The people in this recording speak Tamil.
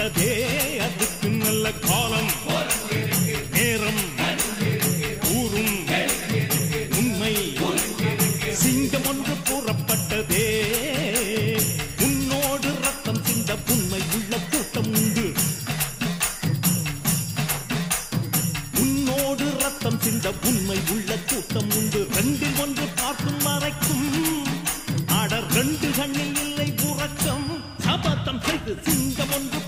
புறப்பட்டதே அதுக்கு நல்ல காலம் நேரம் ஊரும் உண்மை சிங்கம் ஒன்று புறப்பட்டதே உன்னோடு ரத்தம் சிந்த உண்மை உள்ள கூட்டம் உண்டு உன்னோடு ரத்தம் சிந்த உண்மை உள்ள கூட்டம் உண்டு ரெண்டில் ஒன்று பார்க்கும் மறைக்கும் ஆட ரெண்டு கண்ணில் இல்லை உறக்கம் சபதம் செய்து சிங்கம் ஒன்று